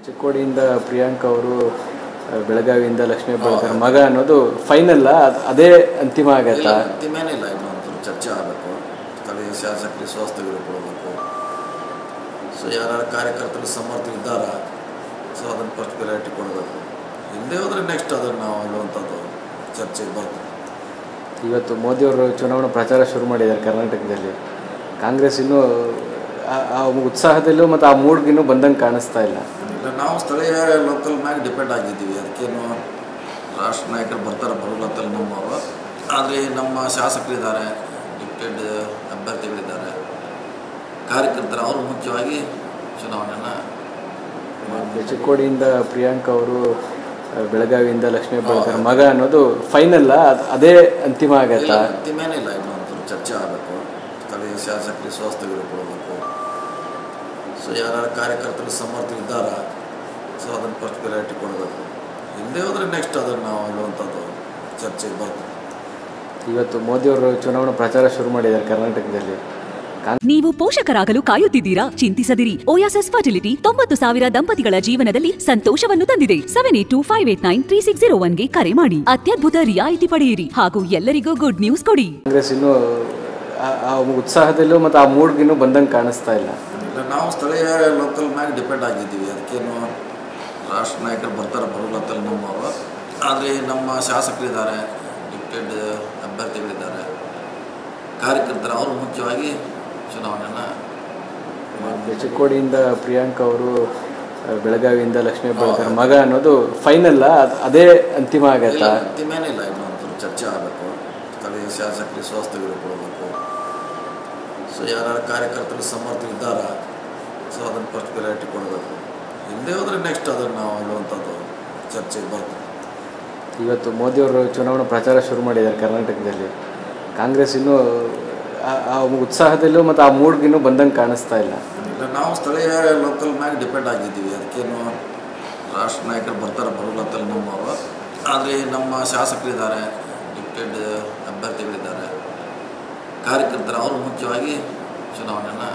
ಚಿಕ್ಕೋಡಿಯಿಂದ ಪ್ರಿಯಾಂಕಾ ಅವರು ಬೆಳಗಾವಿಯಿಂದ ಲಕ್ಷ್ಮೀ ಹೆಬ್ಬಾಳ್ಕರ್ ಮಗ ಅನ್ನೋದು ಫೈನಲ್ ಅದೇ ಅಂತಿಮ ಆಗತ್ತಾ? ಅಂತಿಮನೇ ಇಲ್ಲ, ಇನ್ನೊಂದು ಚರ್ಚೆ ಆಗಬೇಕು. ಸ್ಥಳೀಯ ಶಾಸಕರಿಗೆ ಸ್ವಾಸ್ಥ್ಯಗಳು ಕೊಡಬೇಕು. ಸೊ ಯಾರು ಕಾರ್ಯಕರ್ತರು ಸಮರ್ಥರಿದ್ದಾರ, ಸೊ ಅದನ್ನು ಫಸ್ಟ್ ಪ್ರಯಾರಿಟಿ ಕೊಡಬೇಕು. ಹಿಂದೆ ಹೋದರೆ ನೆಕ್ಸ್ಟ್ ಅದನ್ನು ನಾವು ಹೇಳುವಂಥದ್ದು ಚರ್ಚೆಗೆ ಬರ್ತದೆ. ಇವತ್ತು ಮೋದಿಯವರು ಚುನಾವಣಾ ಪ್ರಚಾರ ಶುರು ಮಾಡಿದ್ದಾರೆ ಕರ್ನಾಟಕದಲ್ಲಿ. ಕಾಂಗ್ರೆಸ್ ಇನ್ನೂ ಆ ಉತ್ಸಾಹದಲ್ಲೂ ಮತ್ತು ಆ ಮೂಡ್ಗಿನ್ನೂ ಬಂದಂಗೆ ಕಾಣಿಸ್ತಾ ಇಲ್ಲ. ನಾವು ಸ್ಥಳೀಯ ಲೋಕಲ್ ಮ್ಯಾಗ ಡಿಪೆಂಡ್ ಆಗಿದ್ದೀವಿ. ಅದಕ್ಕೇನು ರಾಷ್ಟ್ರ ನಾಯಕರು ಬರ್ತಾರೆ ಬರೋಲ್ಲ ಅಂತಲ್ಲ ನಮ್ಮವರು. ಆದರೆ ನಮ್ಮ ಶಾಸಕರಿದ್ದಾರೆ, ಡಿಪ್ಟೆಡ್ ಅಭ್ಯರ್ಥಿಗಳಿದ್ದಾರೆ, ಕಾರ್ಯಕರ್ತರು, ಅವರು ಮುಖ್ಯವಾಗಿ ಚುನಾವಣೆಯನ್ನು. ಚಿಕ್ಕೋಡಿಯಿಂದ ಪ್ರಿಯಾಂಕಾ ಅವರು ಬೆಳಗಾವಿಯಿಂದ ಲಕ್ಷ್ಮೀ ಹೆಬ್ಬಾಳ್ಕರ್ ಮಗ ಅನ್ನೋದು ಫೈನಲ್ ಅದೇ ಅಂತಿಮ ಆಗತ್ತಾ? ಅಂತಿಮನೇ ಇಲ್ಲ, ಇನ್ನೊಂದು ಚರ್ಚೆ ಆಗಬೇಕು. ಸ್ಥಳೀಯ ಶಾಸಕರಿಗೆ ಸ್ವಾಸ್ಥ್ಯಗಳು ಕೊಡಬೇಕು. ಸೊ ಯಾರು ಕಾರ್ಯಕರ್ತರು ಸಮರ್ಥರಿದ್ದಾರ, ಸೊ ಅದನ್ನು ಫಸ್ಟ್ ಪ್ರಯಾರಿಟಿ ಕೊಡಬೇಕು. ಹಿಂದೆ ಹೋದರೆ ನೆಕ್ಸ್ಟ್ ಅದನ್ನು ನಾವು ಹೇಳುವಂಥದ್ದು ಚರ್ಚೆಗೆ ಬರ್ತದೆ. ಇವತ್ತು ಮೋದಿಯವರು ಚುನಾವಣಾ ಪ್ರಚಾರ ಶುರು ಮಾಡಿದ್ದಾರೆ ಕರ್ನಾಟಕದಲ್ಲಿ. ನೀವು ಪೋಷಕರಾಗಲು ಕಾಯುತ್ತಿದ್ದೀರಾ? ಚಿಂತಿಸದಿರಿ. ಓಯಾಸಿಸ್ ಫರ್ಟಿಲಿಟಿ 90,000 ದಂಪತಿಗಳ ಜೀವನದಲ್ಲಿ ಸಂತೋಷವನ್ನು ತಂದಿದೆ. 7825893601ಗೆ ಕರೆ ಮಾಡಿ. ಅತ್ಯದ್ಭುತ ರಿಯಾಯಿತಿ ಪಡೆಯಿರಿ ಹಾಗೂ ಎಲ್ಲರಿಗೂ ಗುಡ್ ನ್ಯೂಸ್ ಕೊಡಿ. ಕಾಂಗ್ರೆಸ್ ಇನ್ನೂ ಆ ಉತ್ಸಾಹದಲ್ಲೂ ಮತ್ತು ಆ ಮೂಡ್ಗಿನ್ನೂ ಬಂದಂಗೆ ಕಾಣಿಸ್ತಾ ಇಲ್ಲ. ನಾವು ಸ್ಥಳೀಯ ಲೋಕಲ್ ಮ್ಯಾಗ ಡಿಪೆಂಡ್ ಆಗಿದ್ದೀವಿ. ಅದಕ್ಕೇನು ರಾಷ್ಟ್ರ ನಾಯಕರು ಬರ್ತಾರೆ ಬರೋಲ್ಲ ಅಂತಲ್ಲ ನಮ್ಮವರು. ಆದರೆ ನಮ್ಮ ಶಾಸಕರಿದ್ದಾರೆ, ಡಿಪ್ಟೆಡ್ ಅಭ್ಯರ್ಥಿಗಳಿದ್ದಾರೆ, ಕಾರ್ಯಕರ್ತರು, ಅವರು ಮುಖ್ಯವಾಗಿ ಚುನಾವಣೆಯನ್ನು. ಚಿಕ್ಕೋಡಿಯಿಂದ ಪ್ರಿಯಾಂಕಾ ಅವರು ಬೆಳಗಾವಿಯಿಂದ ಲಕ್ಷ್ಮೀ ಹೆಬ್ಬಾಳ್ಕರ್ ಮಗ ಅನ್ನೋದು ಫೈನಲ್ ಅದೇ ಅಂತಿಮ ಆಗತ್ತಾ? ಅಂತಿಮನೇ ಇಲ್ಲ, ಇನ್ನೊಂದು ಚರ್ಚೆ ಆಗಬೇಕು. ಸ್ಥಳೀಯ ಶಾಸಕರಿಗೆ ಸ್ವಾಸ್ಥ್ಯಗಳು ಕೊಡಬೇಕು. ಸೊ ಯಾರು ಕಾರ್ಯಕರ್ತರು ಸಮರ್ಥರಿದ್ದಾರ, ಸೊ ಅದನ್ನು ಫಸ್ಟ್ ಪ್ರಯಾರಿಟಿ ಕೊಡಬೇಕು. ಹಿಂದೆ ಹೋದರೆ ನೆಕ್ಸ್ಟ್ ಅದನ್ನು ನಾವು ಹೇಳುವಂಥದ್ದು ಚರ್ಚೆಗೆ ಬರ್ತದೆ. ಇವತ್ತು ಮೋದಿಯವರು ಚುನಾವಣಾ ಪ್ರಚಾರ ಶುರು ಮಾಡಿದ್ದಾರೆ ಕರ್ನಾಟಕದಲ್ಲಿ. ಕಾಂಗ್ರೆಸ್ ಇನ್ನೂ ಆ ಉತ್ಸಾಹದಲ್ಲೂ ಮತ್ತು ಆ ಮೂಡ್ಗಿನ್ನೂ ಬಂದಂಗೆ ಕಾಣಿಸ್ತಾ ಇಲ್ಲ. ನಾವು ಸ್ಥಳೀಯ ಲೋಕಲ್ ಮ್ಯಾಗ ಡಿಪೆಂಡ್ ಆಗಿದ್ದೀವಿ. ಅದಕ್ಕೇನು ರಾಷ್ಟ್ರ ನಾಯಕರು ಬರ್ತಾರೆ ಬರೋಲ್ಲ ಅಂತಲ್ಲ ನಮ್ಮವರು. ಆದರೆ ನಮ್ಮ ಶಾಸಕರಿದ್ದಾರೆ, ಡಿಪ್ಟೆಡ್ ಅಭ್ಯರ್ಥಿಗಳಿದ್ದಾರೆ, ಕಾರ್ಯಕರ್ತರು, ಅವರು ಮುಖ್ಯವಾಗಿ ಚುನಾವಣೆಯನ್ನು